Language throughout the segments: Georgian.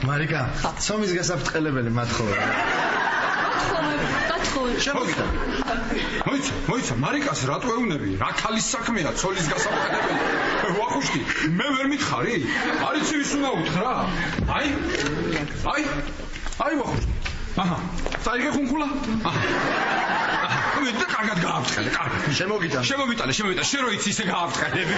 მარიკა, ცომის გასაფრთხელებელი მათხოვე. შემოგიდა. მოიცა, მარიკას რატო ეუნები? რა ქალის საქმეა ცოლის გასაფრთხელებელი? ვახუშტი, მე ვერ მითხარი? არიცი ვის უნდა უთხრა? აი ვახუშტი. აჰა, წაიგე ხუნქულა? აჰა. და კარგად გააფრთხილე, კარგად. შემოგიტანე, შენ რო იცი ისე გააფრთხილები.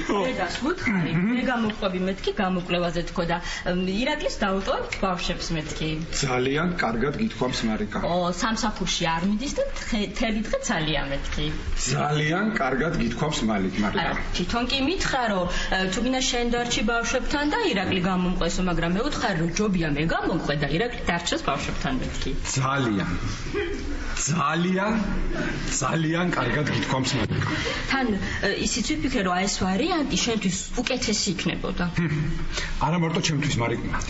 მე გამოვყვები მეთქი გამოკვლევაზე თქო და ირაკლის დაუტოვებ ბავშვებს მეთქი. ძალიან კარგად გითქვამს მარიკა. სამსახურში არ მიდის და თელი დღე ძალიან მეთქი. ძალიან კარგად გითქვამს მარიკა. თვითონ კი მითხრა რომ თუ გინდა შენ დარჩი ბავშვებთან და ირაკლი გამომყვესო, მაგრამ მე ვუთხარი რომ ჯობია მე გამომყვე და ირაკლი დარჩეს ბავშვებთან მეთქი. ძალიან კარგად გითქვამს მარიკა. თან ისიც ვიფიქრე რომ ეს ვარიანტი შენთვის უკეთესი იქნებოდა. არა მარტო ჩემთვის მარიკა.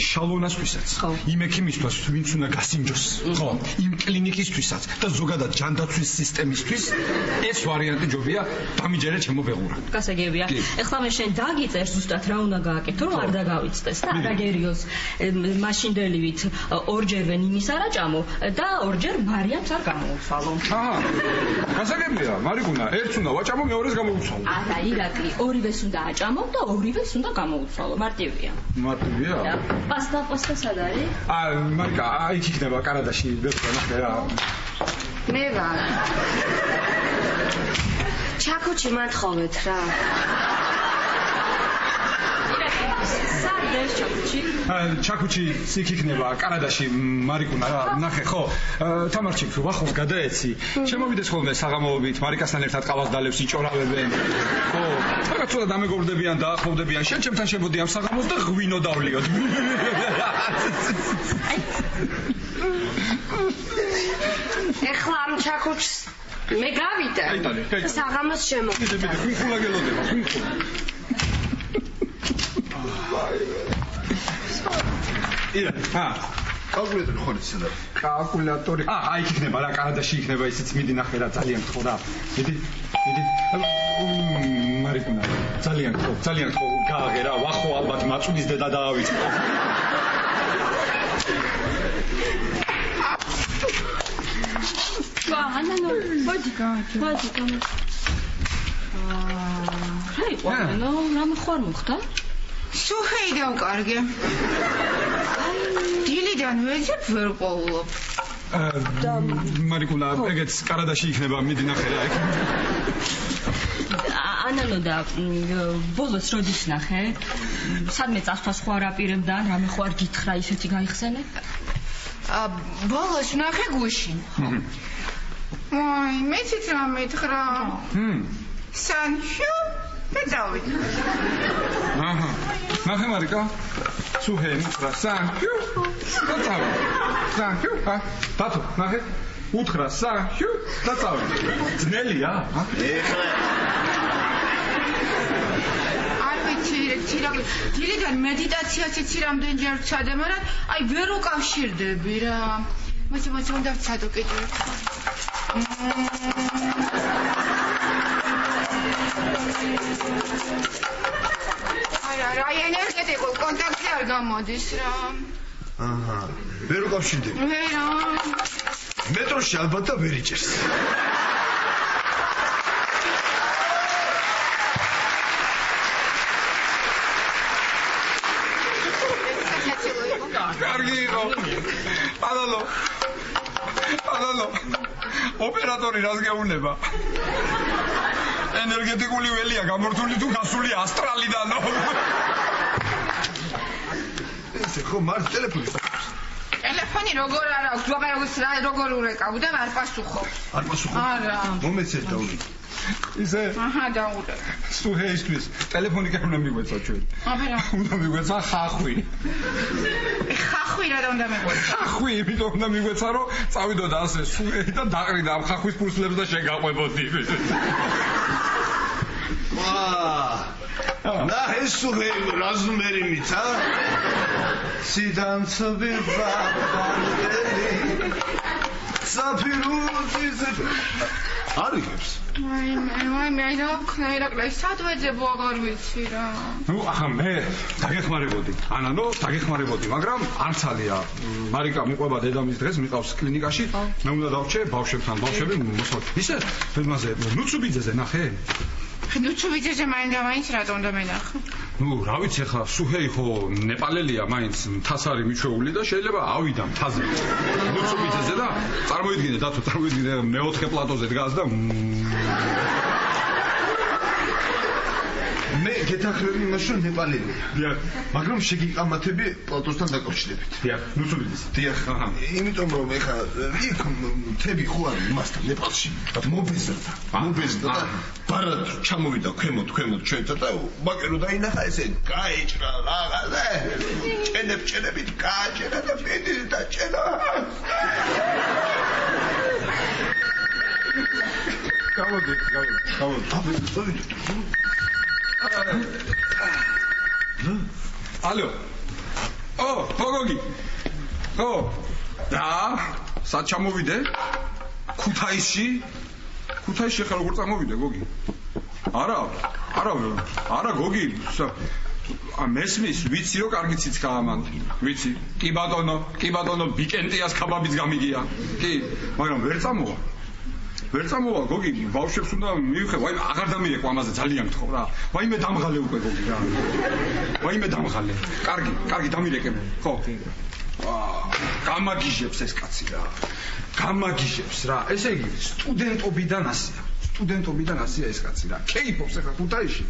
შალონასთვისაც, იმ ექიმისთვის, ვინც უნდა გასინჯოს, ხო, იმ კლინიკისთვისაც და ზოგადად ჯანდაცვის სისტემისთვის ეს ვარიანტი ჯობია დამიჯერე ჩემო ბეღურა. გასაგებია. ეხლა მე შენ დაგიწერ ზუსტად რა უნდა გააკეთო, რომ არ დაგავიწყდეს და არ აგერიოს მაშინდელივით ორჯერ ვენიმის არაჭამო და ორჯერ მარიამს არ გამოუცვალო. გასაგებია, მარიკუნა, ერთს უნდა ვაჭამო, მეორეს გამოუცვალო. არა, ირაკლი, ორივეს უნდა აჭამო და ორივეს უნდა გამოუცვალო. მარტივია. პასტა სად არის? მარიკა, იქ იქნება კანადაში, ბერტა ნახე რა. მე ვარ. ჩაკუჩი მათხოვეთ რა. ჩაკუჩი იქ იქნება კანადაში მარიკუნა რა ნახე ხო თამარჩიკ ვახოს გადაეცი შემოვიდეს ხოლმე საღამოობით მარიკასთან ერთად ყავას დალევს იჭორავებენ ხო რაღაც ცოტა დამეგობრდებიან დაახლოვდებიან შენ ჩემთან შემოდი ამ საღამოს და ღვინო დავლიოთ ეხლა ამ ჩაკუჩს მე გავიდა საღამოს შემოვიდა ხუნხულა გელოდება ხუნხულა ია კალკულატორი ხო ის და კალკულატორი აი იქნება რა კანადაში იქნება ისიც მიდი ნახე რა ძალიან ხო რა მიდი მარიკუნა ძალიან ხო გააღე რა ვახო ალბათ მაწუდის დედა დაავიწყო ანანო მოდი რა რამე ხوار მოხდა სუხეიდან კარგე დილიდან ვერ ყოფილობ მარიკუნა ეგეც კანადაში იქნება მიდი ნახე რა ანანო და ბოლოს როდის ნახე სადმე წასვლას ხო არ აპირებდა რამე ხო არ გითხრა ისეთი გაიხსენე ბოლოს ნახე გუშინ აი მეცით რა მეთხრა სანშუ Pedawid. Aha. Nahe Marika. Suhen, thank you. Thank you. Tato, nahe. Utkra, thank you. That's all. Zneli, ja? დილიდან მედიტაციას იცი რამდენჯერ ვცადე, მაგრამ აი ვერ უკავშირდები რა. მოიცა უნდა ვცადო კიდევ. აი ენერგეტიკულ კონტაქტი არ გამოდის რა. აჰა. ვერ უკავშირდები. მე რა. მეტროში ალბათ და ვერ იჭერს. კარგი იყო. პადალო. ოპერატორი რას გეუბნება? ენერგეტიკული ველია გამორთული თუ გასული ასტრალიდანო. ესე ხო მართ ტელეფონი. ტელეფონი როგორ არა აქვს? როგორ ურეკავ და არ პასუხობს. არა. მომეცეთ დაუვიდე. ისე? აჰა, დაუვიდე. სუჰეისთვის ტელეფონი კი უნდა მიგვეცა ჩვენ. აბერა. უნდა მიგვეცა ხახვი. ხახვი რა უნდა მიგვეცა? ხახვი, იმიტომ უნდა მიგვეცა რომ წავიდოდა ასე სუჰე და დაყრიდა ამ ხახვის ფურცლებს და შეგაყვებოდი. Na Jesús razumerinitsa sidantsvi babandeli sapiruzis არიგებს მე რა ვქნა ირაკლი სადვეძებო აღარ ვიცი რა ნუ ახლა მე დაგეხმარებოდი ანანო დაგეხმარებოდი მაგრამ არცალია მარიკა მიყვება დედამის დღეს მიყავს კლინიკაში მე უნდა დავჭე ბავშვებთან ბავშვები მოსვლა ისე ფერმაზე ნუცუბიძეზე ნახე ნუცუბიძეზე მაინც რატო უნდა მენახო ნუ რა ვიცი ახლა სუჰეი ხო ნეპალელია მაინც მთას არის მიჩვეული და შეიძლება ავიდა მთაზე ნუცუბიძეზე და წარმოიდგინე დათო წარმოიდგინე მეოთხე პლატოზე დგას და მე გეთახრები იმაში ნეპალელია დიახ მაგრამ შეგიყამათები პლატოსთან დაკავშირებით დიახ ნუცუბიძეს დიახ იმიტომ რომ ეხა იქ თები ხო არის იმასთან ნეპალში მობეზრდა და ბარად ჩამოვიდა ქვემოთ ჩვენთან და ბაკერო დაინახა ესე გაიჭრა რაღაცა ჭენებით გააჭერა და ფიდის დაჭერა გამოდი ალო გოგი და სად ჩამოვიდე ქუთაისში ხარ როგორ წამოვიდე გოგი არა გოგი მესმის ვიცი რომ კარგი ციცქა ამან ვიცი კი ბატონო ბიკენტიას ქაბაბიც გამიგია კი მაგრამ ვერ წამოვა გოგი ბავშვებს უნდა მივიხე ვაიმე აღარ დამირეკვა ამაზე ძალიან გთხოვ რა ვაიმე დამღალე უკვე გოგი რა ვაიმე დამღალე კარგი დამირეკებ ხო გამაგიჟებს ეს კაცი რა გამაგიჟებს რა ესე იგი სტუდენტობიდან ასია ეს კაცი რა კეიფობს ახლა ქუთაისში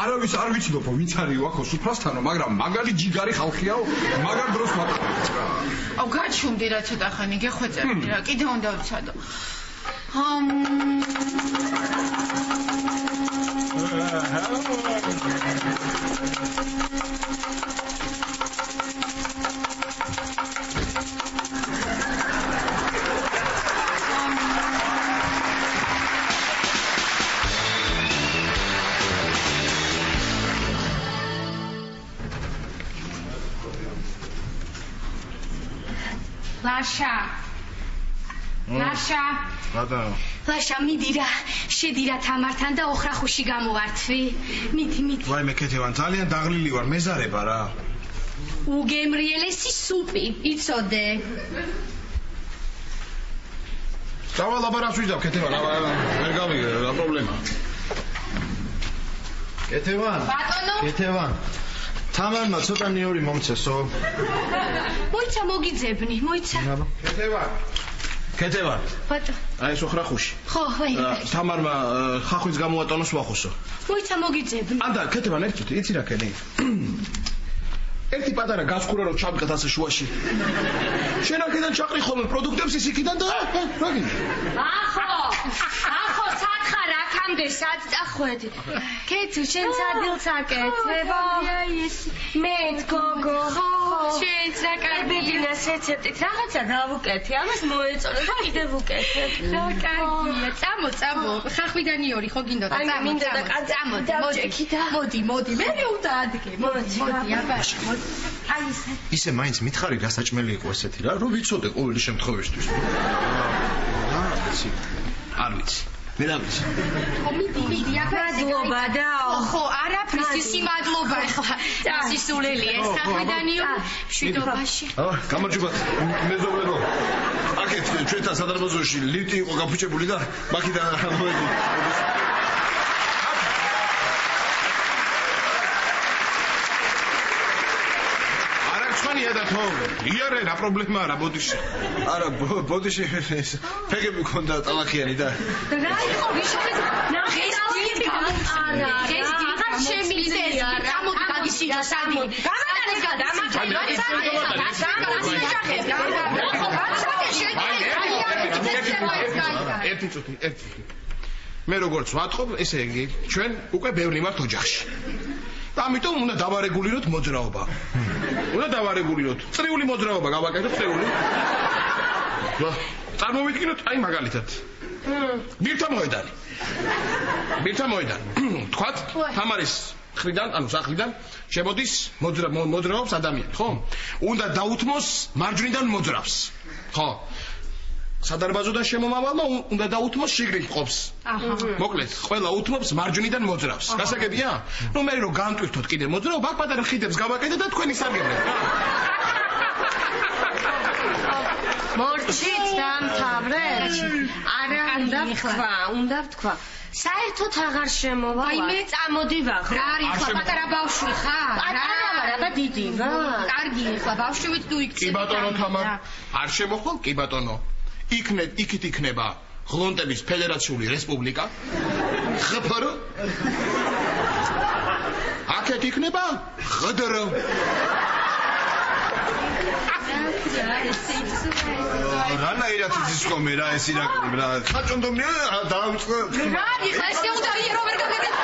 არავის არ ვიცნობო ვინც არის ვახო სუფრასთანო მაგრამ მაგარი ჯიგარი ხალხიაო მაგარ დროს მატყობს რა აუ გაჩუმდი რა ცოტა ხანი გეხვეწებდი რა კიდე უნდა ვცადო ლაშა მიდი რა შედი რა თამართან და ოხრახუში გამოვართვი მიდი ვაიმე კეთევან ძალიან დაღლილი ვარ მეზარება რა უგემრიელესი სუპი იცოდე დავალაბარავს ვიძავ კეთევან ვერ გავიგე რა პრობლემაა კეთევან თამარმა ცოტა ნიორი მომცესო მოიცა მოგიძებნი კეთევან ბატონო აი ეს ოხრახუში ხო თამარმა ხახვის გამოატონოს ვახოსო მოიცა მოგიძებნი ანდა კეთევან ერთით იცი რა ქენი ერთი პატარა გასხურა რომ ჩამყეთ ასე შუაში შენ აქედან ჩაყრი ხოლმე პროდუქტებს ის იქიდან და რა გინდა ახო სათხარ აქამდე სად წახვედი კეთუ შენ სადილს აკეთებ მე გოგო შენ საკარბებინას რეცეპტით რაღაცა დავუკეთე ამას მოეწონე და კიდე ვუკეთებ რა კარგია წამო ხახვიდან იორი ხო გინდოდა მოდი მე უნდა ადრე მოდი აბა ისე მაინც მითხარი გასაჭმელი იყო ესეთი რა რომ ვიცოდე ყოველი შემთხვევისთვის არ ვიცი მე რა ვიცი ხო მიდი აბა და ხო არაფრის ისი მადლობა ახლა ასისულელი ეს ხახვიდანიო მშვიდობაში გამარჯობა მეზობლებო აქეთ ჩვენთან სადარბაზოში ლიფტი იყო გაფუჭებული და მაქედან მოვედი მერცხანია და თო იარე რა პრობლემაა რა ბოდიში არა ბოდიში ფეგები მქონდა ტალახიანი და რა იყო ვიშახეთ ნახე ეს აღარ შემიძლია გამოდი გაგისიჯო სადი გამატანეს ერთი წუთი მე როგორც ვატყობ ესე იგი ჩვენ უკვე ბევრი ვართ ოჯახში და ამიტომ უნდა დავარეგულიროთ მოძრაობა უნდა დავარეგულიროთ წრიული მოძრაობა გავაკეთოთ წრიული წარმოვიდგინოთ აი მაგალითად ბირთა მოედანი თქვათ თამარის ხრიდან ანუ სახლიდან შემოდის მოძრაობს ადამიანი ხო უნდა დაუთმოს მარჯვნიდან მოძრავს ხო სადარბაზოდან შემომავალმა უნდა დაუთმოს შიგნით ყოფს. მოკლედ, ყველა უთმობს მარჯვნიდან მოძრავს. გასაგებია? ნუ მე რომ განტვირთოთ კიდე მოძრაობა, აქ პატარა ხიდებს გავაკეთეთ და თქვენი სარგებლეთ. მორჩით დამთავრეთ? არა, უნდა ვთქვა. საერთოდ აღარ შემოვა. აი მე წამოდივარ. რა არის ხა პატარა ბავშვი ხარ? პატარა ვარ, აბა დიდი ვარ. კარგი ხა ბავშვით თუ იქ. კი ბატონო თამარ. არ შემოხვალ? კი ბატონო. იქით იქნება ღლონტების ფედერაციული რესპუბლიკა ხფრ აქეთ იქნება ღდრ რანაირად იცის ხომ რა ეს ირაკლი რა ხაჭონდომია დაავიწყო რა იხა ესე უნდა ირო ვერ გაგეთე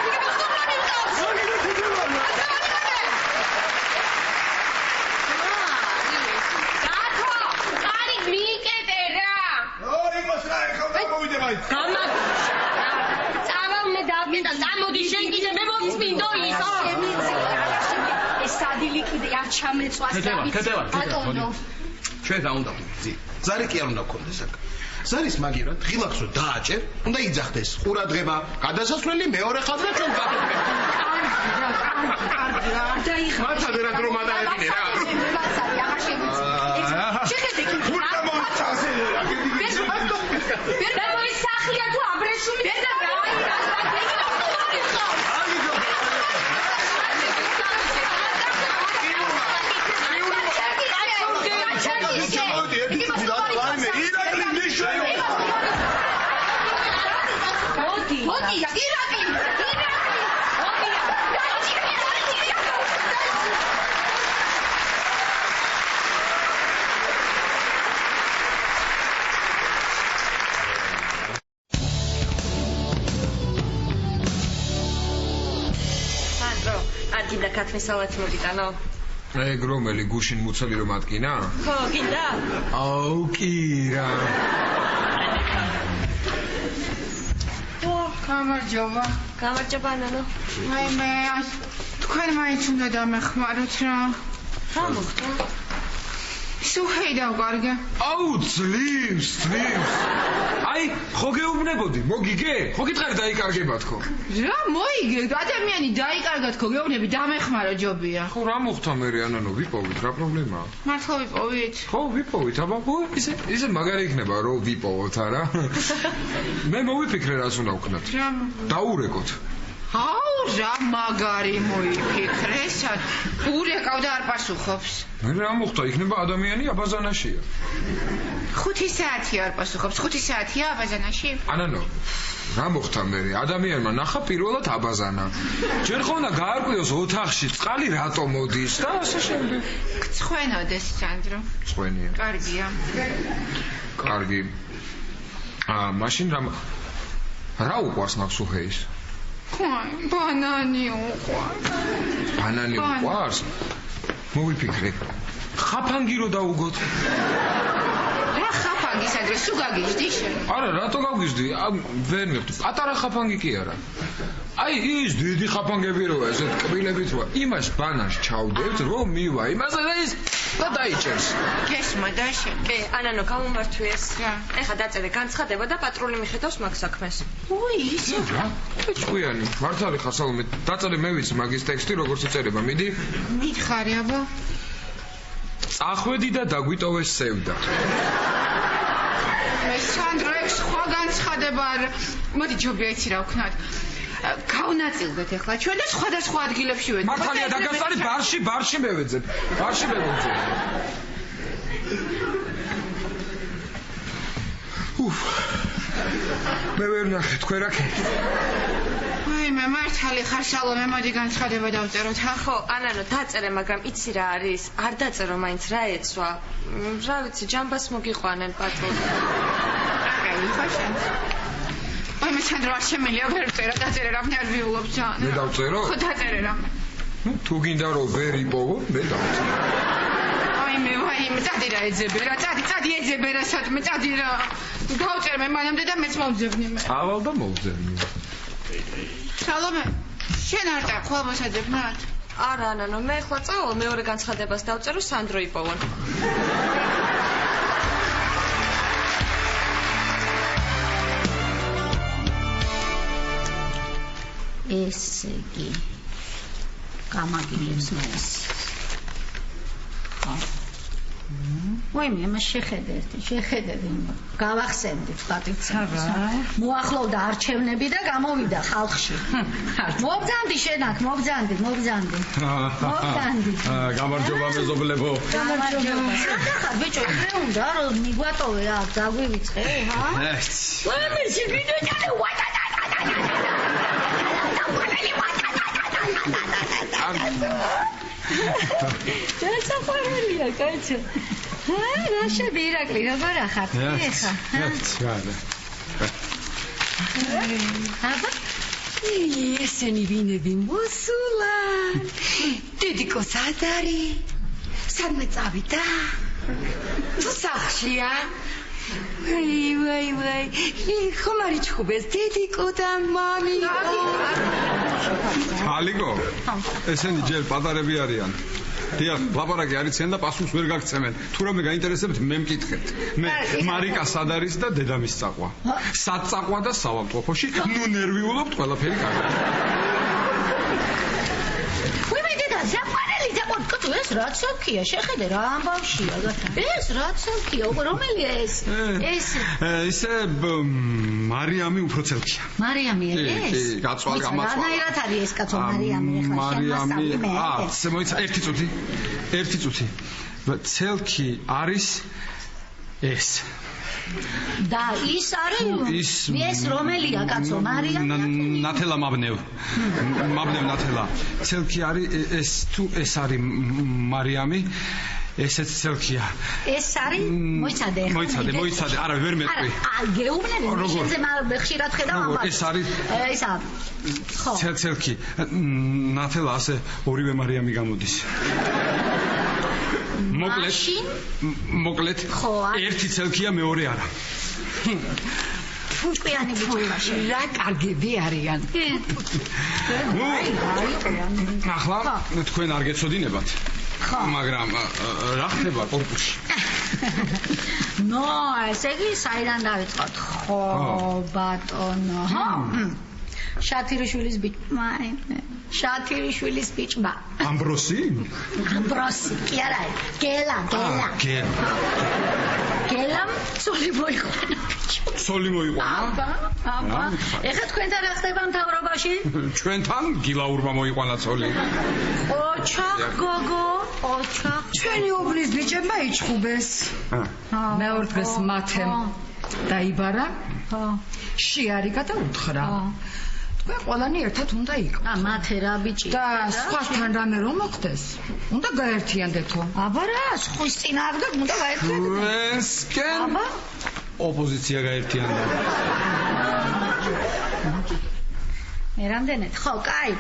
წავალ მე დავკეტა წამოდი შენ კიდე მე მომწმინდო ისო ეს სადილი კიდე არ ჩამეწვას ბატონო ჩვენ დაუნდა ზარი კი არ უნდა გქონდეს აქ ზარის მაგივრად ღილაკს რო დააჭერ უნდა იძახდეს ყურადღება გადასასვლელი მეორე ხაზზე ჩვენ გავაკეთებთ კარგი რა მართლა რა დრო მადაებინე რა შეხედე კი ხურდა მომწასე ვერ მოისახლია თუ აბრეშუმი ვერ და რა და ქათმის სალათი მოგიტანო. ეგ რომელი გუშინ მუცელი რომ ატკინა? ხო, გინდა? აუ კი რა. გამარჯობა. გამარჯობა ნანო. აი მე თქვენ მაინც უნდა დამეხმაროთ რა. რა მოხდა? სუხეი დავკარგე. აუ ძლივს. აი, ხო გეუბნებოდი, მოგიგე? ხო გითხარი დაიკარგება თქო. რა მოიგე? ადამიანი დაიკარგა თქო, გეუბნები დამეხმარო ჯობია. ხო რა მოხდა მე ანანო, ვიპოვით, რა პრობლემაა? მართლა ვიპოვით? ხო, ვიპოვით, აბა ისე მაგარი იქნება რომ ვიპოვოთ, არა? მე მოვიფიქრე რას უნდა ვქნათ. რა? დაურეკოთ. აუ რა მაგარი მოიფიქრეს. ურეკავ და არ პასუხობს. მე რა მოხდა, იქნება ადამიანი აბაზანაშია. 5 საათი არ პასუხობს. 5 საათია აბაზანაში? ანანო, რა მოხდა მე? ადამიანმა ნახა პირველად აბაზანა. ჯერ ხო უნდა გაარკვიოს ოთახში წყალი რატო მოდის და ასე შემდეგ. გწვენოდეს სანდრო. წვენია. კარგია. კარგი. მაშინ რა უყვარს ნახსუხეის? ბანანი უყვარს. ბანანი უყვარს? მოვიფიქრე. ხაფანგი რო დაუგოთ. რა ხაფანგი სანდრო სულ გაგიჟდი შენ? არა, რატო გავგიჟდი? ვერ მივხვდი. პატარა ხაფანგი კი არა. აი ის დიდი ხაფანგები როა ესეთ კბილებით როა იმას ბანანს ჩავდებთ რომ მივა იმას და ის და დაიჭერს. გესმა და შენ. ანანო გამომართვიეს. ეხა დაწერე განცხადება და პატრული მიხედავს მაგ საქმეს. უი ისე რა? ჭკვიანი. მართალი ხარ სალომე. დაწერე მე ვიცი მაგის ტექსტი როგორც იწერება. მიდი. მითხარი აბა. წახვედი და დაგვიტოვეს სევდა. მე სანდრო ეს სხვა განცხადება არ. მოდი ჯობია იცი რა ვქნათ. გავნაწილდეთ ახლა ჩვენ და სხვადასხვა ადგილებში ვეძებთ. მართალია დაგასწარი ბარში მევეძებ. მე ვერ ნახე თქვენ რა ქეთ. მე მართალი ხარ სალომე მოდი განცხადება დავწეროთ. ხო, ანანო დაწერე, მაგრამ იცი რა არის? არ დაწერო მაინც რა ეცვა. რა ვიცი, ჯამბას მოგიყვანენ პატრონი. აი, ხაშენ. აი მე ჩანდრო არ შემიძლია ვერ წერა, დაწერე რა ნერვიულობ ძალიან. მე დავწერო? ხო, დაწერე რა. თუ გინდა რომ ვერ იპოვო, მე დავწერე. აი მე წადი რა ეძებე რა, წადი ეძებე რა საჭმე, წადი რა. გავწერ მე მანამდე და მეც მოვძებნი მე. ავალ და მოვძებნი. სალომე, შენ არ დახვალ მოსაძებნად? არა, ანანო, მე ხლა წავალ მეორე განცხადებას დავწერო, სანდრო იპოვონ. ესე იგი გამაგილებს მას. მე შეხედეთ, გავახსენდით პატიცებას. მოახლოვდა არჩევნები და გამოვიდა ხალხში. მობძანდი შენ აქ, მობძანდი. გამარჯობა მეზობლებო. გამარჯობა. ხარ ბიჭო, მე უნდა რომ მიგვატოვე აქ, დაგვივიწყე, ჰა? მე შეგიდე ჩასაფარველია, კაცო. რა შედი ირაკლი, როგორ ახარ? აბა, ესენი ვინები მოსულან. დედიკო სად არის? სადმე წავიდა? თუ სახლშია? ვაი, ხომ არ იჩხუბეს დედიკო და მამიკო? ალიკო, ესენი ჯერ პატარები არიან. დიახ, ლაპარაკი არიციან და პასუხს ვერ გაგცემენ. თუ რამე გაინტერესებთ, მე მკითხეთ. მე მარიკა სად არის და დედამის წაყვა. სად წაყვა და საავადმყოფოში? ნუ ნერვიულობთ, ყველაფერი კარგია. ეს რა ცოლქია, შეხედე რა ამბავშია. ეს რა ცოლქია, რომელია ეს? ისე მარიამი უფრო ცელქია. მარიამი ეს? კი, გაწვალ გამაწვალ. რანაირად არის ეს კაცო მარიამი ხა? მარიამი, მოიცა ერთი წუთი. ცელქი არის ეს. და ის არის ეს რომელია კაცო მარიამი? ნათელა მაბნევ ნათელა. ცელქი არის ეს თუ ეს არის მარიამი, ესეც ცელქია. ეს არის მოიცადე, არა ვერ მეტყვი. გეუბნები შენზე ხშირად ხედავ ამბავს. ეს არის ისა ხო. ცელქი. ნათელა ასე ორივე მარიამი გამოდის. მოკლედ ერთი ცელქია, მეორე არა. ფუჭყიანი ბიჭი, რა კარგები არიან. ახლა თქვენ არ გეცოდინებათ. მაგრამ რა ხდება კორპუსში? ესე იგი საიდან დავიწყოთ? ხო, ბატონო. შათირიშვილის ბიჭმა. ამბროსი, კი არა, გელამ ცოლი მოიყვანა. აბა. ეხლა თქვენთან რა ხდება მთავრობაში? ჩვენთან გილაურმა მოიყვანა ცოლი. ოჩახ გოგო, ჩვენი უბნის ბიჭებმა იჩხუბეს. მეორე დღეს მათემ დაიბარა. შიარიკა და უთხრა. თქვენ ყველანი ერთად უნდა იყო. მათე რა ბიჭი. და სხვასთან რამე რომ მოხდეს, უნდა გაერთიანდეთო. აბა რა, სხვის წინააღმდეგ უნდა გაერთიანდეთო. ვესკენ ოპოზიცია გაერთიანდა. მე რამდენად? ხო, კაი.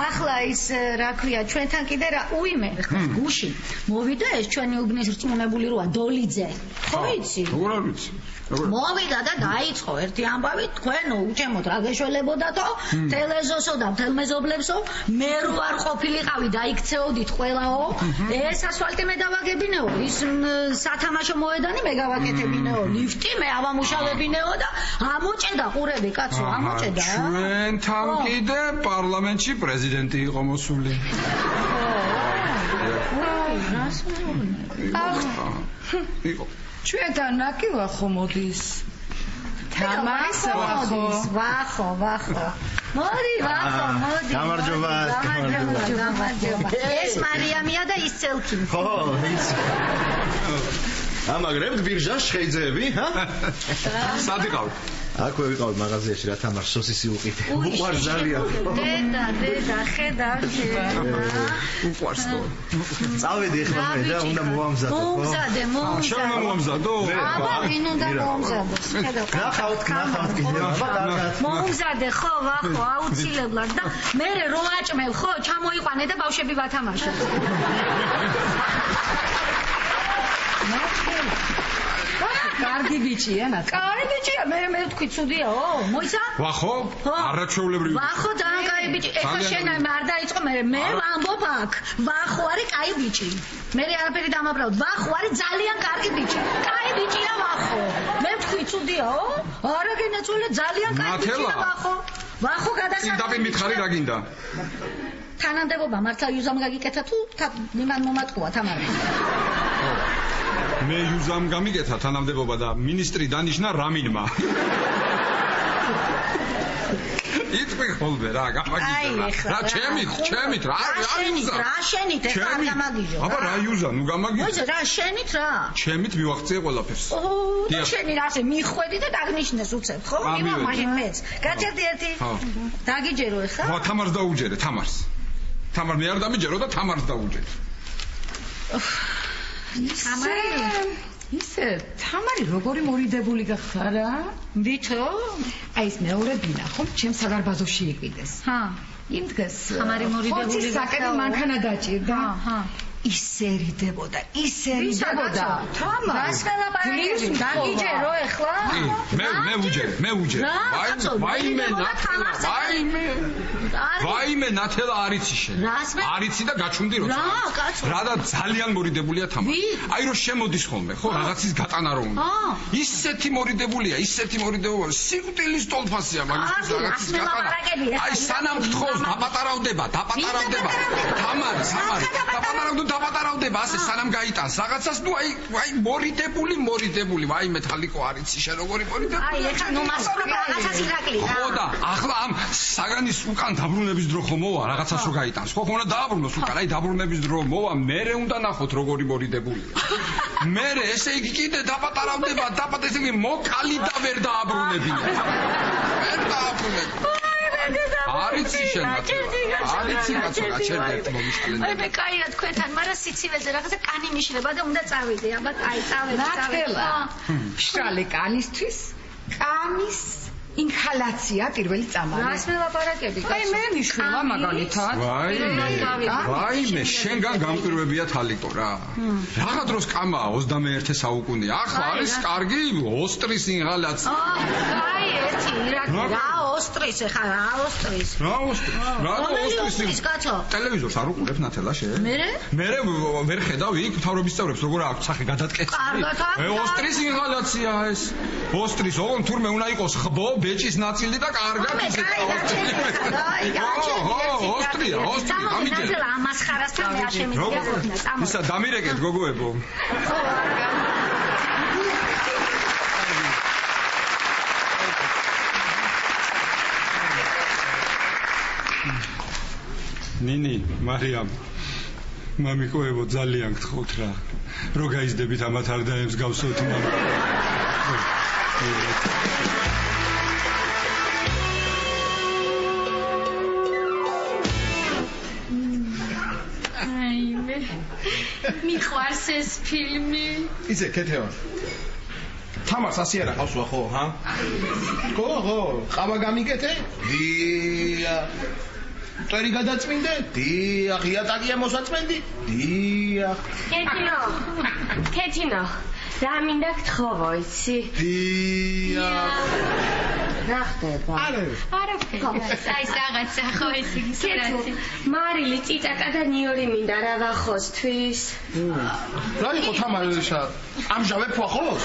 ახლა ის რა ქვია, ჩვენთან კიდე რა უიმე, გუში. მოვიდა ეს ჩვენი უბნის რწმუნებული როა დოლიძე. ხო იცი? თუ არ ვიცი. მოვიდა და დაიწყო ერთი ამბავი, თქვენ უჩემოთ რა გეშველებოდათო, თელეზოსო და თელმეზობლებსო, მე რო არ ყოფილიყავი დაიქცეოდით ყველაო, ეს ასფალტი მე დავაგებინეო, ის სათამაშო მოედანი მე გავაკეთებინეო, ლიფტი მე ავამუშავებინეო და ამოჭედა ყურები კაცო, ამოჭედა. ჩვენთან კიდე პარლამენტში პრეზიდენტი იყო მოსული. იყო. ჩვენთან ნაკივა ხომ მოდის? თამასა ვახო. მოდი ვახო მოდი გამარჯობა ეს მარიამია და ის ცელკი ხო ის ამაგრებთ ბირჟას შეიძები ჰა სად იყავთ აქვე ვიყავ მაღაზიაში რა თამარ სოსისი უყიდე უყვარს ძალიან დედა ხედავ უყვარს თო წავედი ახლა მე და უნდა მოვამზადო ხო შენ მომამზადო აბა ვინ უნდა მომზადოს ხედავ ნახავთ კიდე აბა კარგად მომზადე ხო ვახო აუცილებლად და მე რო აჭმევ ხო ჩამოიყვანე და ბავშვები ვათამაშო კარგი ბიჭია ნაცი. კარგი ბიჭია, მე თქვი ცუდიაო, მოიცა? ვახო, არაჩვეულებრივი. ვახო ძალიან კაი ბიჭი. ეხლა შენ არ დაიწყო მე ვამბობ აქ. ვახო არის კაი ბიჭი. მე არაფერი დამაბრალდ. ვახო არის ძალიან კარგი ბიჭი. კაი ბიჭია ვახო. მე თქვი ცუდიაო? არა გენაცვალე ძალიან კაი ბიჭია ვახო. ვახო გადასახადი. წინდაპირ მითხარი რა გინდა? თანამდებობა მართლა იუზამ გაგიკეთა თუ იმან მომატყუა თამარი. მე იუზამ გამიკეთა თანამდებობა და ministri დანიშნა რამინმა. იტყვი ხოლმე რა გამაგიჟო რა ჩემით რა იუზა რა შენით ეხლა არ გამაგიჟო აბა რა იუზა ნუ გამაგიჟო მოიცა რა შენით რა ჩემით მივახციე ყველაფერს და შენი რასე მიხვედი და დაგნიშნეს უცებ ხო იმა მაშინ მეც გაჭერდი ერთი დაგიჯერო ეხლა ხო თამარს დაუჯერე თამარ მე არ დამიჯერო და თამარს დაუჯერე ისე თამარი როგორი მორიდებული გახდა რა? ვითო? აი ეს მეორე ბინა ხომ ჩემს საგარბაზოში იყიდეს. ჰა. იმ დღეს თამარი მორიდებული გახდა. საკები მანქანა დაჭირდა. ჰა. ისერიდებოდა. თამარი. რას გელაპარაკები? დაგიჯერო ეხლა? მე უჯერე. ვაიმე ნათელა არიცი შენ. არიცი და გაჩუმდი როცა. რა და ძალიან მორიდებულია თამარი. აი რომ შემოდის ხოლმე, ხო, რაღაცის გატანა რომ უნდა. ისეთი მორიდებულია. სიკვდილის ტოლფასია მაგის რაღაცის გატანა. აი სანამ გთხოვს დაპატარავდება. თამარი, დაპატარავდება ასე სანამ გაიტანს რაღაცას, ნუ აი მორიდებული, ვაიმე თალიკო არიცი შენ როგორი მორიდებული. აი ეხლა ნუ მასწავლება რაღაცას ირაკლი რა. ხო და ახლა ამ საგანის უკან დაბრუნების დრო ხო მოვა რაღაცას რო გაიტანს. ხო უნდა დააბრუნოს უკან, აი დაბრუნების დრო მოვა, მერე უნდა ნახოთ როგორი მორიდებულია. მერე ესე იგი კიდე დაპატარავდება, ესე იგი მოკალი და ვერ დააბრუნებია. ვერ დააბრუნებია. არიცი შენ არიცი გაჩერდა ერთ მომიშალენ. აი მე კაია თქვენთან, მაგრამ სიციველზე რაღაცა კანი მიშლება და უნდა წავიდე. აბა აი წავედი. მშრალი კანისთვის კანის ინჰალაცია პირველი წამალი. რას მელაპარაკები? აი მე მიშლება მაგალითად. ვაიმე შენგან გამკვირვებია თალიკო რა. რაღა დროს კამაა 21 საუკუნე. ახლა არის კარგი ოსტრის ინჰალაცია. აი ერთი ირაკლი რა ოსტრის ეხა რა ოსტრის? ტელევიზორს არ უყურებ ნათელა შენ? მე ვერ ხედავ იქ მთავრობის წევრებს როგორ აქვს სახე გადატკეცილი. ოსტრის ინჰალაცია ეს. ოსტრის ოღონ თურმე უნდა იყოს ხბო ბეჭის ნაწილი და კარგად ოსტრია გამიჯერე ამას ხარასთან მე არ შემიძლია წამო ისა დამირეკეთ გოგოებო ნინი მარიამ მამიკოებო ძალიან გთხოვთ რა რო გაიზდებით ამათ არ დაემსგავსოთ მიყვარს ეს ფილმი. იცი კეთევა. თამარს ასე არა ყავსვა ხო, ჰა? ხო, ყავა გამიკეთე? დია. წერი გადაწმინდე? დია, ღიატაკია მოსაწმენდი? დია. კეთინო. რა მინდა გთხოვო, იცი? დია. რა ხდება? არაფერი. აი რაღაცა ხო ეს იგი. მარილი, წიწაკა და ნიორი მინდა რა ვახოსთვის. რა იყო თამარიშა? ამჟავებ ვახოს?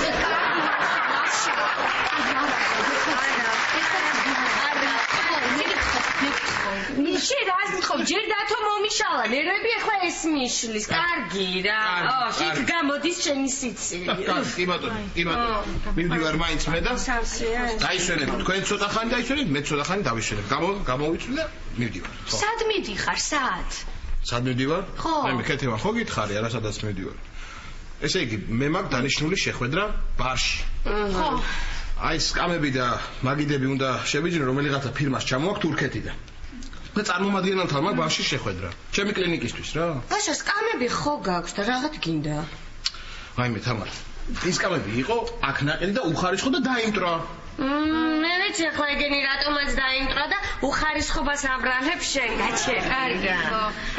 შენ რას მიხო? ჯერ დათო მომიშალა, ნერვები ახლა ეს მიშლის. კარგი რა. შენ გამოდის შენი სიცილი. კი ბატონო. მივდივარ მაინც მე და დაისვენებ. თქვენ ცოტა ხანი დაისვენებ, მე ცოტა ხანი დავისვენებ. გამოვიწვი და მივდივარ. სად მიდიხარ? სად მივდივარ? მე მეკეთება ხო გითხარი, არა სადაც მივდივარ. ესე იგი, მე მაქვს დანიშნული შეხვედრა ბარში. ხო. აი სკამები და მაგიდები უნდა შევიძინო რომელიღაცა ფირმას ჩამოაქვს თურქეთიდან. და წარმომადგენელთან მაგ ბარში შეხვედრა. ჩემი კლინიკისთვის რა. ბაშა სკამები ხო გაქვს და რაღაც გინდა? აიმე თამარ. ის სკამები იყო აქ ნაყიდი და უხარისხო და დაიმტრა. მე ვიცი ახლა ეგენი რატომაც დაიმტრა და უხარისხობას აბრალებ შენ გაჩე. კარგია.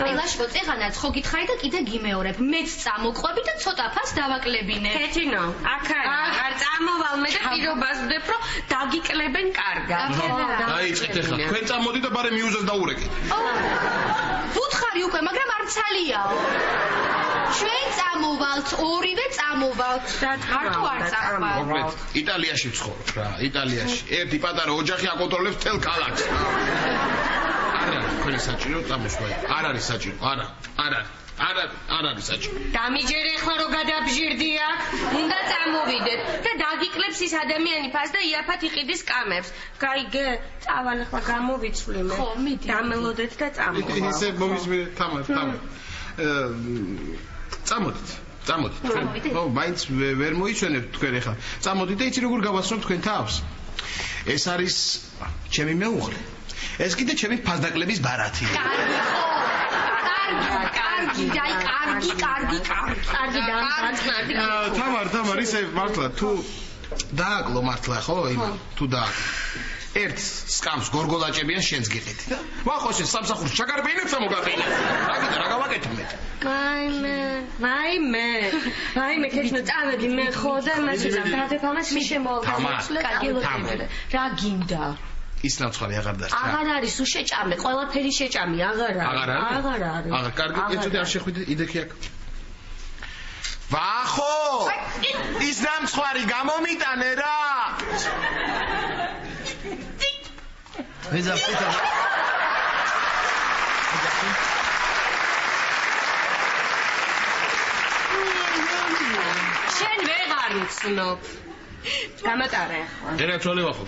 აი ლაშკო წეღანაც ხო გითხარი და კიდე გიმეორებ. მეც წამოყვები და ცოტა ფას დავაკლებინე. ქეთინო, აქ არ წამოვალ მე და პირობას ვდებ რომ დაგიკლებენ კარგად. დაიწყეთ ახლა. თქვენ წამოდი და ბარე მიუზეს დაურეკეთ. ვუთხარი უკვე, მაგრამ არ ცალიაო. ჩვენ წამოვალთ, ორივე წამოვალთ. რატო არ წამოვალთ? იტალიაში ვცხოვრობ რა, იტალიაში. ერთი პატარა ოჯახი აკონტროლებს მთელ ქალაქს. არა, თქვენი საჭირო წამოსვლა. არ არის საჭირო, არა არის საჭირო. დამიჯერე ახლა რომ გადაბჟირდი აქ, უნდა წამოვიდეთ და დაგიკლებს ის ადამიანი ფას და იაფად იყიდის კამებს. გაიგე? წავალ ახლა გამოვიცვლი მე. ხო, მიდი. დამელოდეთ და წამოვალ. ისე მომისმინე თამარ. წამოდით. ხო, მაინც ვერ მოიცვენებთ თქვენ ახლა. წამოდით და იცი როგორ გავასწრებ თქვენ თავს. ეს არის ჩემი მეუღლე. ეს კიდე ჩემი ფასდაკლების ბარათი. კარგი, თამარ, ისე მართლა თუ დააკლო მართლა ხო, თუ დააკლო. ერთ სკამს გორგოლაჭებიან შენს გიყიდი და ვახოშე სამსახურს ჩაგარბეინებს და მოგაყინე. რა გავაკეთებ მე? ვაიმე, ქეთნო წავედი მე ხო და მასეც დადეფამას მის შემოვალ. რა გინდა? ის ნაცვლი აღარ დარჩა. აღარ არის უშეჭამე, ყველაფერი შეჭამი, აღარ არის. აღარ, კარგი, ეცოდი არ შეხვიდე იდექი აქ. ვახო! ის დამცხვარი გამომიტანე რა! მეზაფიტა შენ ვეღარ უცნობ. გამატარე ახლა. გენაცვალე ვახო.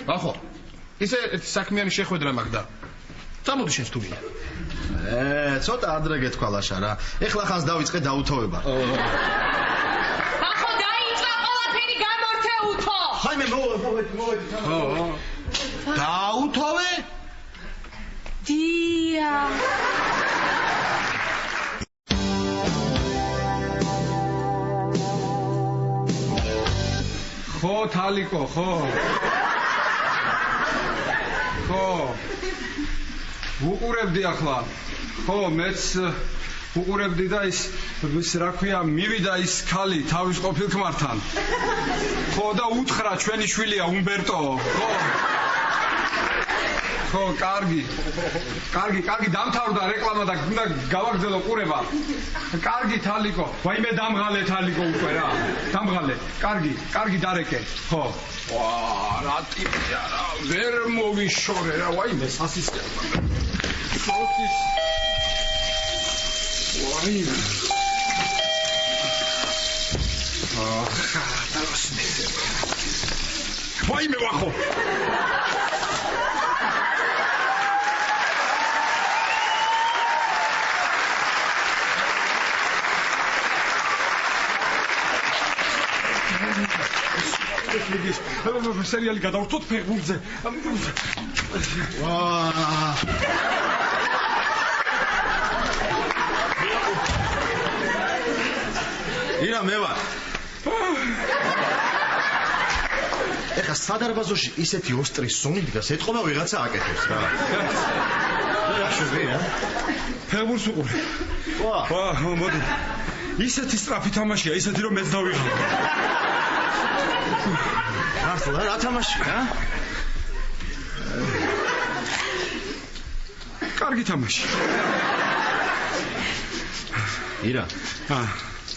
ვახო. ისე საქმიანი შეხვედრა მაქვს და წამოდი შენ სტუდია. ცოტა ადრე გეთქვალაშა რა. ეხლა ხანს დავიწყე დაუთოვება. ახო დაიწვა ყველაფერი გამორთეუთო. ხაიმე მოვედი. დაუთოვე? დია. ხო თალიკო, ხო. უყურებდი ახლა. ხო, მეც უყურებდი და ის რა ქვია, მივიდა ის ქალი თავის ყოფილ ქმართან. ხო და უთხრა ჩვენი შვილია უმბერტო. ხო, კარგი, დამთავრდა რეკლამა და უნდა გავაგრძელო ყურება. კარგი თალიკო, ვაიმე დამღალე თალიკო უკვე რა. დამღალე. კარგი დარეკე. ხო. რა ტიპია რა, ვერ მოვიშორე რა, ვაიმე სასისკერმა. სოთის. ვაიმე. დაგასმე. ვაიმე ვახო. სერიალი გადავწოთ ფეხბურთზე. ირა მე ვარ. ეხა სადარბაზოში ისეთი ოსტრის სუნი დგას, ეთყობა ვიღაცა აკეთებს რა. რა შეგვია? ფეხბურთს უყურე. მოდი. ისეთი სწრაფი თამაშია, ისეთი რომ მეც დავიღალე. ახლა რა თამაშია? კარგი თამაში. ირა.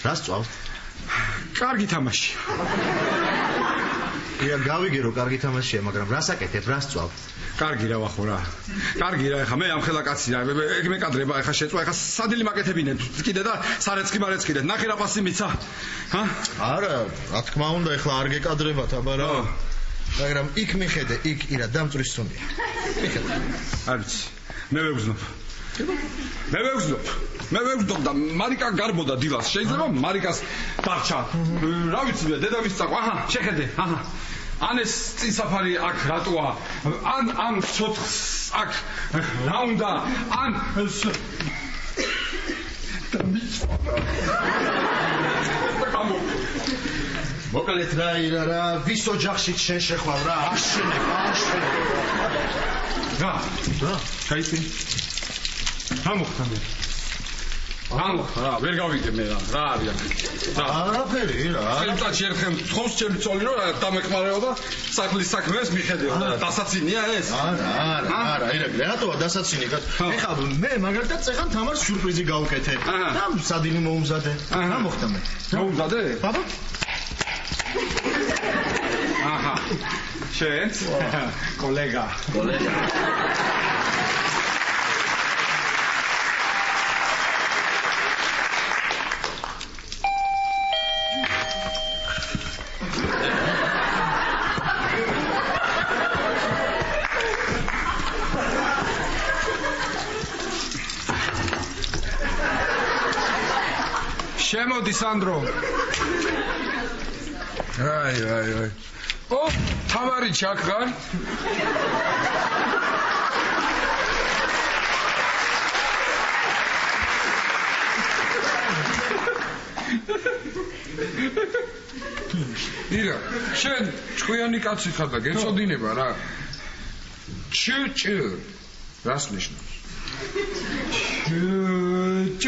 რას წვავ? კარგი თამაში. ია გავიგე რომ კარგი თამაშია, მაგრამ რას აკეთებ, რას წვალ? კარგი რა ვახო რა. კარგი რა, ეხა მე ამ ხელა კაცი რა. ეგ მეკადრება, ეხა შეწვა, ეხა სადილი მაკეთებინებ. კიდე და სარეცხი მარეცხი და ნახე რა პასი მიცა. ჰა? არა, რა თქმა უნდა, ეხლა არ გეკადრებათ, აბა რა. მაგრამ იქ მიხედე, იქ ირა დამწრის სუნია. მიხედე. არ ვიცი. მე ვეგზნობ. მე ვეგზნობ და მარიკა გარბოდა დილას. შეიძლება მარიკას დარჩა. რა ვიცი, დედამის წაყვა. აჰა, შეხედე. აჰა. ან ეს წინსაფარი აქ რატოა? ან ცოცხს აქ რა უნდა? ან მოკლედ რა ირა რა, ვის ოჯახშიც შენ შეხვალ რა, აშენებ. რა? ჩაიცი? რა მოხდა მე? რა, ვერ გავიგე მე რა არის აქ? არაფერი რა. წელიწადში ერთხელ თხოვს ჩემი წოლი რომ დამეკმარეო და სახლის საქმეს მიხედეო და დასაცინია ეს? არა, რატოა დასაცინი? ეხლა მე მაგალითად წეხან თამარ სიურპრიზი გავუკეთე და სადინი მოუმზადე. რა მოხდა მე? მოუმზადე? ბაბა? აჰა. შენც? კოლეგა. შემოდი სანდრო. აი. ო, თამარი ჩაქღარ? ირა, შენ ჭკვიანი კაცი ხარ და გეწოდინება რა. ჩ რას ნიშნავს? ჩ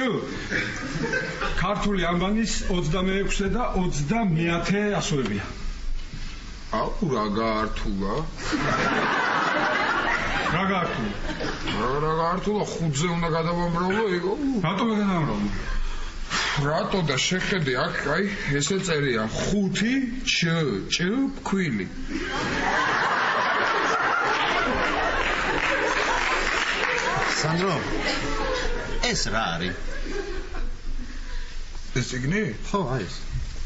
ქართული ანბანის 26 და 29 ასოებია. აუ რა გაართულა? რა გაართულა? რა გაართულა? ხუთზე უნდა გადავამრავლო იყო? რატომ გადავამრავლო? რატო და შეხედე აქ, აი, ესე წერია 5 ჩ ფქვილი. სანდრო, ეს რა არის? ეს იგნი? ხო, აი ეს.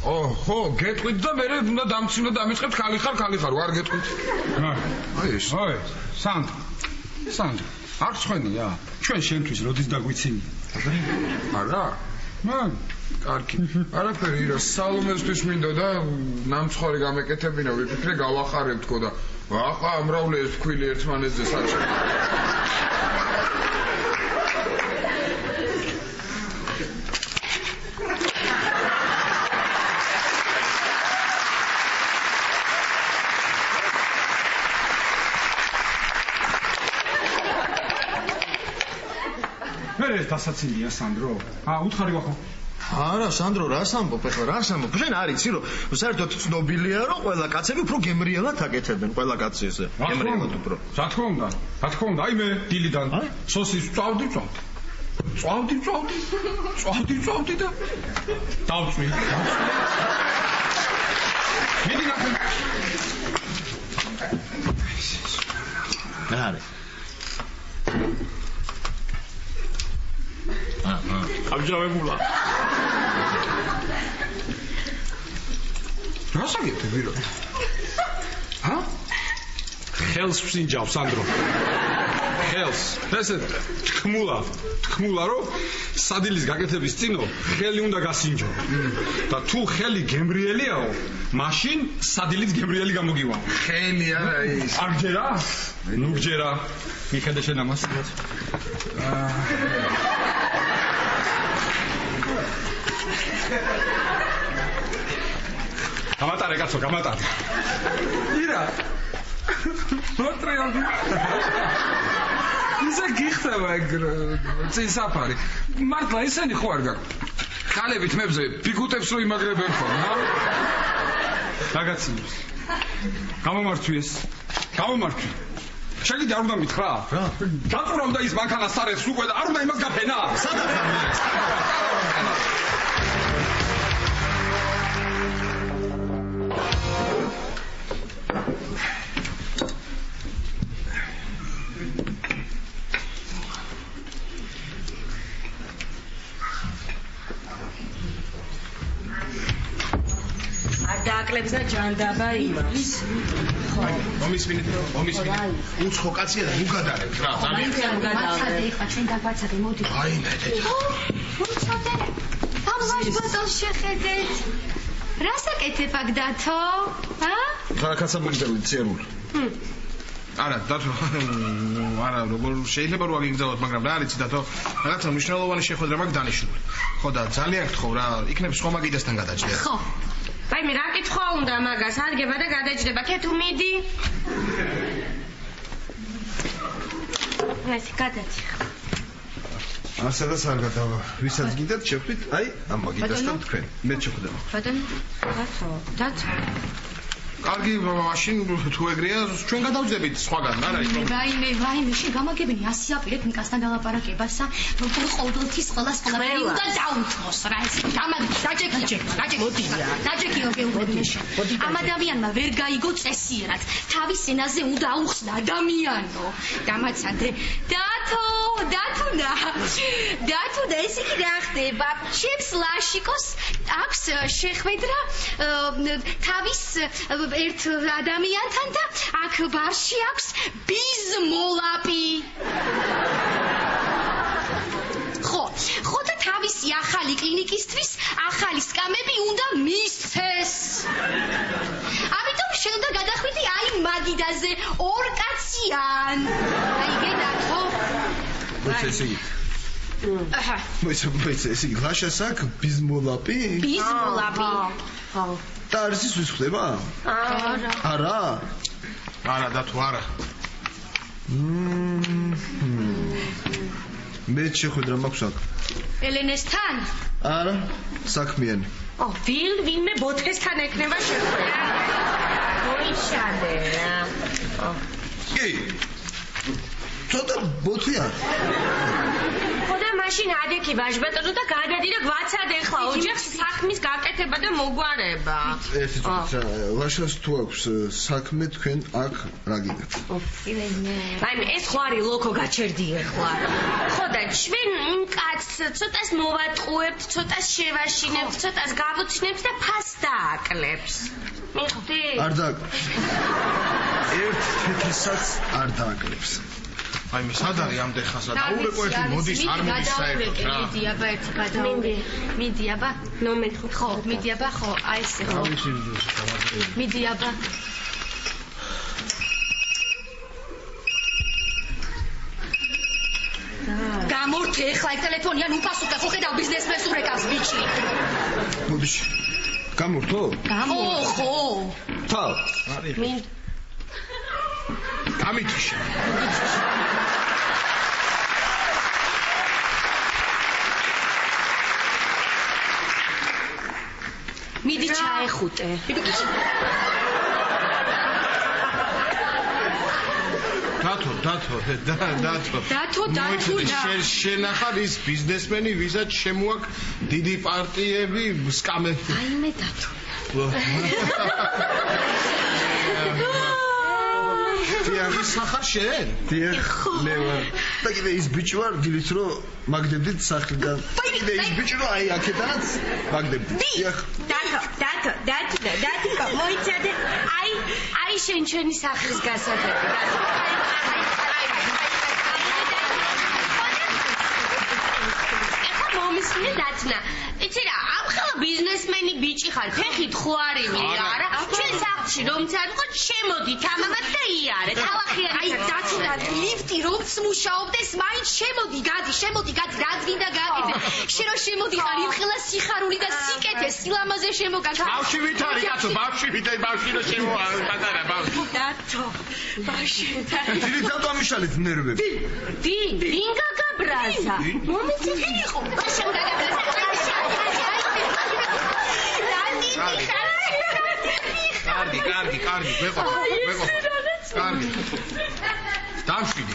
ხო, გეტყვით და მე უნდა დამცინო და ამიწყებთ ხალი ხარ, ვარ გეტყვით. აი ეს. ой, სანდრო. არ ცხენია. ჩვენ შენთვის როდის დაგვიცინი? არა? კარგი. არაფერი რა, სალომესთვის მინდა და ნამცხვარი გამეკეთებინა, ვიფიქრე გავახარებ თქო და ვაყა ამრავლე ეს ფქვილი ერთმანეთზე საჭირო. მე დასაცინია სანდრო. უთხარი ვახო. არა, სანდრო, რას ამბობ ეხლა? რას ამბობ? შენ არ იცი რომ საერთოდ ცნობილია რომ ყველა კაცები უფრო გემრიელად აკეთებენ, ყველა კაცი ესე. გემრიელად უფრო. რა თქმა უნდა, აი მე დილიდან სოსის წავდი და დავწვი. მიდი ნახე. რა არის? ამჯამებულა. რა საგეთები რა? ჰა? ხელს ვსინჯავს სანდრო. ხელს. ესე თქმულა რომ სადილის გაკეთების წინო ხელი უნდა გასინჯო. და თუ ხელი გემრიელიაო, მაშინ სადილიც გემრიელი გამოგივა. ხელი არა ის. არ გჯერა? ნუ გჯერა. მიხედე შენ ამას. გამატარე კაცო, გამატარე. ირა. მოტრიალდი. ისე გიხდება ეგ წინსაფარი. მართლა ისენი ხო არ გაქვს? ხალები თმებზე ფიგუტებს რო იმაგრებენ ხო, რა? რაგაცინებს. გამომართვი ეს. შეგიძლია არ უნდა მითხრა? რა? გაწურავდა ის მანქანას სარეთს უკვე და არ უნდა იმას გაფენა? სადაც აკლებს და ჯანდაბა იმას. ხო. მომისმინეთ. უცხო კაცია და უგადარებთ რა, ძალიან. ვაცადე ხა ჩვენ დაგვაცადე მოდი. აი ნეტეთ. უცოდე. ამგვარ ბოტოს შეხედეთ. რას აკეთებ აქ დათო? ხა კაცა მიგდევით წერული. არა, დათო, არა, როგორ შეიძლება რომ აგიგზავნოთ, მაგრამ რა არის დათო? რაღაცა მნიშვნელოვანი შეხვედრა მაქვს დანიშნული. ხო და ძალიან გთხოვ რა, იქნებ სხვა მაგიდასთან გადაჭდე. ხო. აი მე რა კითხვა უნდა მაგას, ადგება და გადაჭდება, ქეთუ მიდი. ეს გადაჭი. ასედაც არ გადავა. ვისაც გიდათ შეხვდით, აი, ამ მაგიდასთან თქვენ. მე შეხვდები. ბატონო, დათო. კარგი, მაშინ თუ ეგრეა, ჩვენ გადავძებით სხვაგან, არა ის პრობლემა. ვაიმე, შენ გამაგებინე ასი აპირებ ნიკასთან დალაპარაკებასა, როგორ ყოველთვის ყველა უნდა დაუთმოს რა ეს. დაჯეკიო გეუბნები. ამ ადამიანმა ვერ გაიგო წესიერად. თავის ენაზე უნდა აუხსნა ადამიანო. დამაცადე. დათო და ეს იგი რა ხდება? ჩემს ლაშიკოს აქვს შეხვედრა თავის ერთ ადამიანთან და აქ ბარში აქვს ბიზმოლაპი. ხო და თავისი ახალი კლინიკისთვის ახალი სკამები უნდა მისცეს. ამიტომ შენ უნდა გადახვიდე აი მაგიდაზე ორ კაციან. აი გენახო. მოიცე ეს იგი ლაშას აქვს ბიზმოლაპი? ხო. და არის ის ვის ხდება? არა. არა დათო, არა. მე შეხვედრა მაქვს აქ. ელენესთან? არა, საქმიანი. ვინმე ბოთესთან ეკნება შეხვედრა. მოიშადე რა. კი. ცოტა ბოთია. ხოდა მაშინ ადექი ბაჟბეტონო და გადადი და გვაცადე ხლა ოჯახს საქმის გაკეთება და მოგვარება. ერთი წუთი ლაშას თუ აქვს საქმე თქვენ აქ რა გიგათ? აი ეს ხო არის ლოკო გაჩერდიე ხლა. ხოდა ჩვენ იმ კაცს ცოტას მოვატყუებთ, ცოტას შევაშინებთ, ცოტას გავუცნებთ და ფას დააკლებს. მიხვდი? არ დააკლებს. ერთ თეთრსაც არ დააკლებს. აი მე სად არის ამდენ ხასა დაურეკო ერთი მოდის არ მოდის საერთოდ რა. მიდი აბა ერთი გადაურე. მიდი აბა. ხო, მიდი აბა ხო, აი ესე ხო. მიდი აბა. გამორთე ხლა ეს ტელეფონი ან უპასუხე ხო ხედავ ბიზნესმენს ურეკავს ბიჭი. ბუდიში. გამორთო? ხო. თავ. მინდ გამიწიშე. მიდი ჩაეხუტე. დათო. შენ ახალ ის ბიზნესმენი, ვისაც შემოაქვს დიდი პარტიები, სკამები. აი მე დათო. დიახ, სახარ შენ? დიახ, მე ვარ. და კიდე ის ბიჭი ვარ, დილით რომ მაგდებდით სახლიდან. კიდე ის ბიჭი რომ აი აქედანაც მაგდებდით. დიახ. დათო, მოიცადე. აი შენ ჩვენი სახლის გასაგები. ეხლა მომისმინე დათნა. იცი რა, ამ ხალხ ბიზნესმენი ბიჭი ხარ, ფეხით ხო არიმი არა? ჩვენ სახლში რომ წარიყოთ, შემოდი თამამად და იარე. თავახიანი. აი დათნა, ლიფტი რომც მუშაობდეს, მაინც შემოდი, გადი, რაც გინდა გააკეთე. შენ რომ შემოდი ხარ, იმხელა სიხარული და სიკეთე, სილამაზე შემოგაკეთე. ბავშვი ვით არის დათო, ბავშვი რომ შემოვა, პატარა ბავშვი. დათო, ბავშვი. დილით დათო ამიშალეთ ნერვები. დინგა გაბრაზა. მომიცი იყო. ბაშა უნდა გაბრაზა. კარგი, ვეყო. კარგი. დამშვიდი.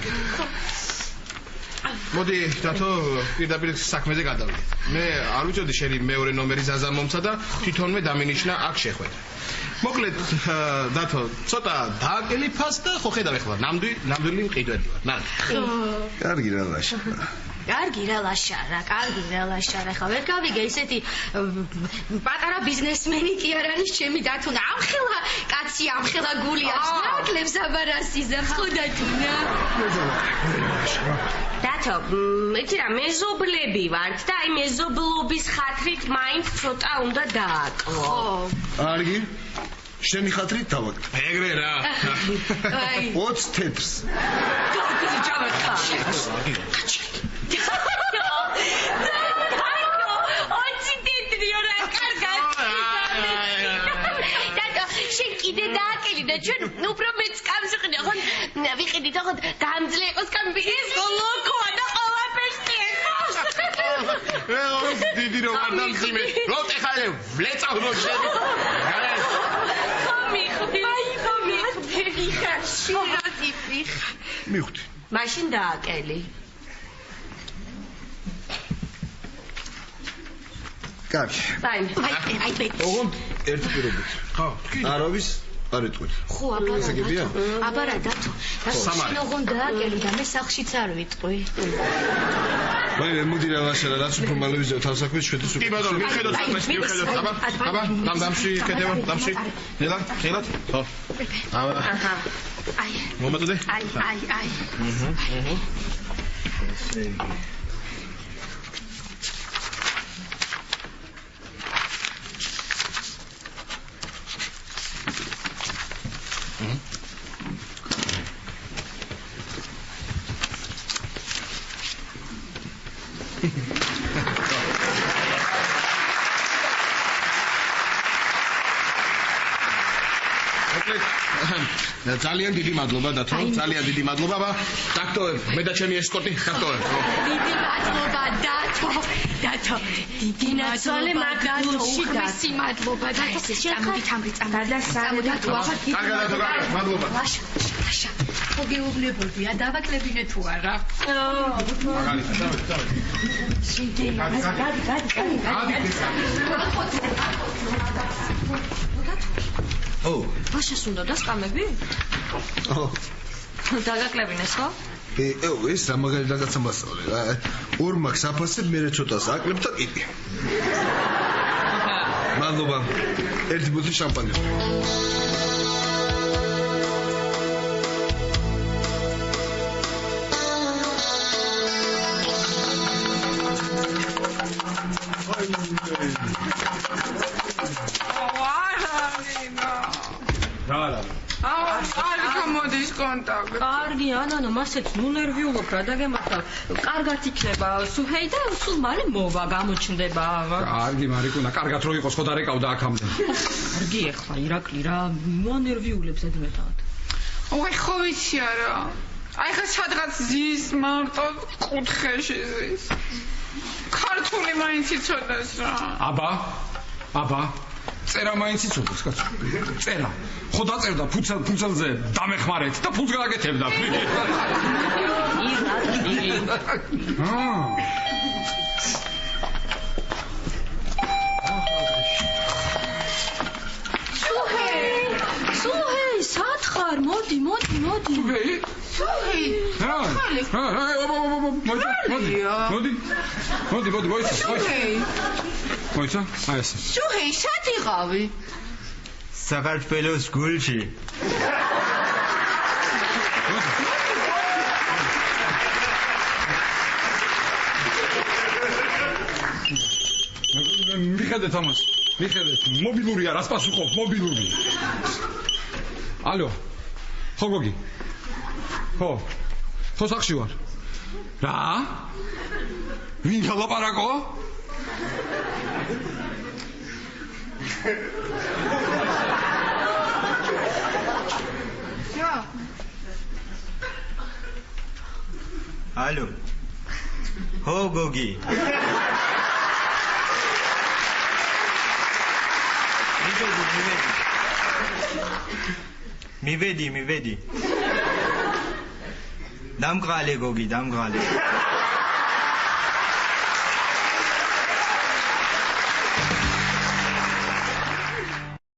მოდი, დათო, პირდაპირ საქმეზე გადავიდე. მე არ ვიცოდი შენი მეორე ნომერი ზაზა მომცა და თვითონვე დამინიშნა აქ შეხვედრა. მოკლედ, დათო, ცოტა დააკელიფას და ხო ხედავ ეხლა, ნამდვილი მყიდველი ვარ. ნადი. კარგი რა ლაშა. კარგი რა ლაშარა, ხა ვერ გავიგე ისეთი პატარა ბიზნესმენი კი არ არის ჩემი დათუნა. ამხელა კაცი, ამხელა გული აქვს. ნაკლებს აბარასიზა, ხო დათუნა? დათო, იცი რა, მეზობლები ვართ და აი მეზობლობის ხათრით მაინც ცოტა უნდა დააკლო. კარგი. შენი ხათრით დავაკეთე. ეგრე რა. აი 20 თეთრს. გაგიზი ჩავერხა. კიდე დააკელი და ჩვენ უფრო მეც კამსუყნე ხო ვიყიდით ხო გამძლე იყოს კამბიის ლოკოა და ყველაფერს ეხავს დიდი რომ არ დამძიმე როდ ეხალე ვლეწავ რო შენი ხომი შურათი მივხვდი მაშინ დააკელი კარგი აი ოღონდ ერთი პირობით ხო არავის არ იტყვით ხო აბარა დათო შენ ოღონდ დააკელი და მე სახლშიც არ ვიტყვი მე მოდი რა ლაშარა რაც უფრო მალე ვიზევ თავსაქმეს ჩვენთვის კი ბატონო მივხედოთ საქმეს მივხედოთ აბა დამში კეთება დამში ნელა ხელად ხო აჰა აი მომაწოდე აი ძალიან დიდი მადლობა დათო ძალიან დიდი მადლობა დაქტოებ მე და ჩემი ესკორტი დაქტოებ დიდი მადლობა დათო დიდი მადლობა დათო მისი მადლობა დათო წამოდით კარგად მადლობა ლაშა ხო გეუბნებოდია დავაკლებინე თუ არა ბაშას უნდა დასკამები? დაგაკლებინეს ხო? ეს რა მაგარი რაღაცა მასწავლე რა. ორ მაქვს აფასებ, მე ცოტას აკლებ და კიდე. მადლობა. ერთი ბოთლი შამპანი. მოდის კონტაქტი. კარგი, ანანო, მასეც ნუ ნერვიულობ რა დაგემართა. კარგად იქნება, სუჰეი და სულ მალე მოვა, გამოჩნდება. კარგი, მარიკუნა, კარგად რო იყოს, ხო დარეკავდა აქამდე. კარგი ეხლა, ირაკლი რა, მოანერვიულებს ედმეტად. ოღე ხო ვიცი არა. აი ხა სადღაც ზის მარტო კუთხეში ზის. ქართული მაინც იცოდეს რა. აბა წერა მაინც იცოდეს კაცო წერა ხო დაწერდა ფუცელზე დამეხმარეთ და ფულს გააკეთებდა სუჰეი სათხარ მოდი სუჰეი მოდი მოიცა აი ესე სუჰეი სად იყავი საქართველოს გულში მიხედეთ ამას მობილურია რას პასუხობ მობილური ალო ხო გოგი ხო სახში ვარ რა ვინ გალაპარაკო Алло. Ho Gogi. მივედი. დამღალე გოგი, დამღალე.